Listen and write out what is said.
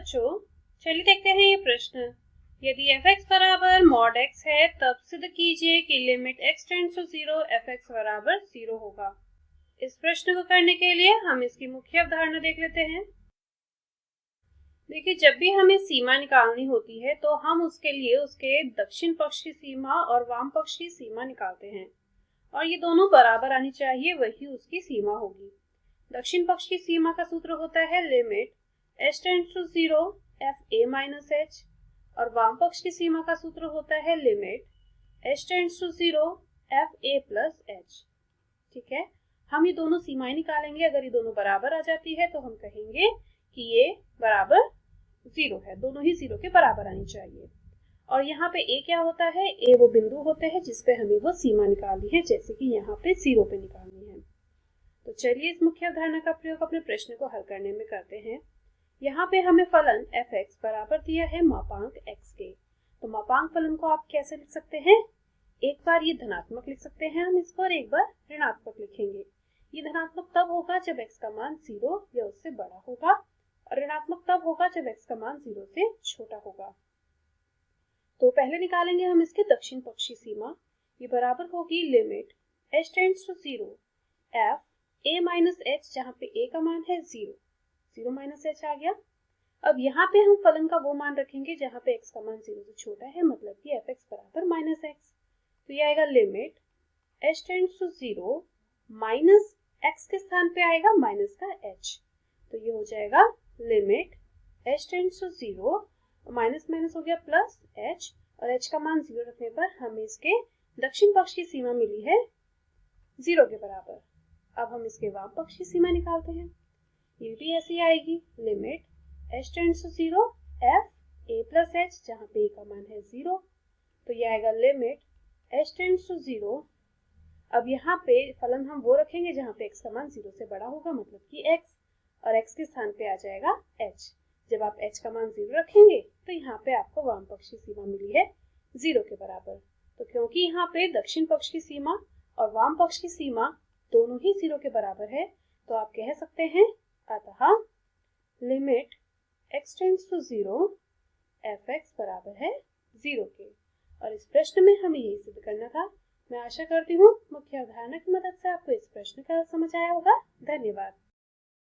बच्चों, चलिए देखते हैं ये प्रश्न। यदि f(x) बराबर mod x है तब सिद्ध कीजिए कि limit x tends to 0 f(x) बराबर 0 होगा। इस प्रश्न को करने के लिए हम इसकी मुख्य अवधारणा देख लेते हैं। देखिए, जब भी हमें सीमा निकालनी होती है तो हम उसके लिए उसके दक्षिण पक्ष की सीमा और वाम पक्ष की सीमा निकालते हैं और ये दोनों बराबर आनी चाहिए, वही उसकी सीमा होगी। दक्षिण पक्ष की सीमा का सूत्र होता है limit h tends to 0 fa minus h और वाम पक्ष की सीमा का सूत्र होता है limit h tends to 0 fa plus h। ठीक है, हम ये दोनों सीमाएं निकालेंगे। अगर ये दोनों बराबर आ जाती है तो हम कहेंगे कि ये बराबर 0 है, दोनों ही 0 के बराबर आनी चाहिए। और यहाँ पे a क्या होता है? a वो बिंदु होते हैं जिसपे हमें वो सीमा निकालनी है, जैसे कि यहाँ पे 0 पे निकालनी है। तो चलिए इस मुख्य अवधारणा का प्रयोग अपने प्रश्न को हल करने में करते हैं। यहाँ पे हमें फलन f(x) बराबर दिया है मापांक x के। तो मापांक फलन को आप कैसे लिख सकते हैं? एक बार ये धनात्मक लिख सकते हैं हम इसको और एक बार ऋणात्मक लिखेंगे। ये धनात्मक तब होगा जब x का मान 0 या उससे बड़ा होगा और ऋणात्मक तब होगा जब x का मान 0 से छोटा होगा। तो पहले निकालेंगे हम इसके दक्षिण पक्ष की सीमा। ये बराबर होगी limit h tends to 0 f a minus h, जहाँ पे a का मान है 0 माइनस h आ गया। अब यहाँ पे हम फलन का वो मान रखेंगे जहाँ पे x का मान 0 से छोटा है, मतलब कि f(x) बराबर माइनस x। तो ये आएगा limit h tends to 0 minus x के स्थान पे आएगा माइनस का h। तो ये हो जाएगा limit h tends to 0 minus minus हो गया प्लस h और h का मान 0 रखने पर हमें इसके दक्षिण पक्ष की सीमा मिली है 0 के बराबर। अब हम इसके वाम पक्ष की सीमा निकालते हैं। ये भी ऐसी आएगी limit h tends to 0 f a plus h, जहाँ पे a का मान है 0। तो ये आएगा लिमिट h टेंड्स टू 0। अब यहाँ पे फलन हम वो रखेंगे जहाँ पे x का मान 0 से बड़ा होगा, मतलब कि x, और x के स्थान पे आ जाएगा h। जब आप h का मान 0 रखेंगे तो यहाँ पे आपको वाम पक्ष की सीमा मिली है 0 के बराबर। तो क्योंकि यहाँ पे दक्षिण पक्ष की सीमा और वाम पक्ष की सीमा दोनों ही 0 के बराबर है, तो आप कह सकते हैं अतः limit x tends to 0 f(x) बराबर है 0 के। और इस प्रश्न में हमें यही सिद्ध करना था। मैं आशा करती हूँ मुख्य अवधारणा की मदद से आपको इस प्रश्न का समझ आया होगा। धन्यवाद।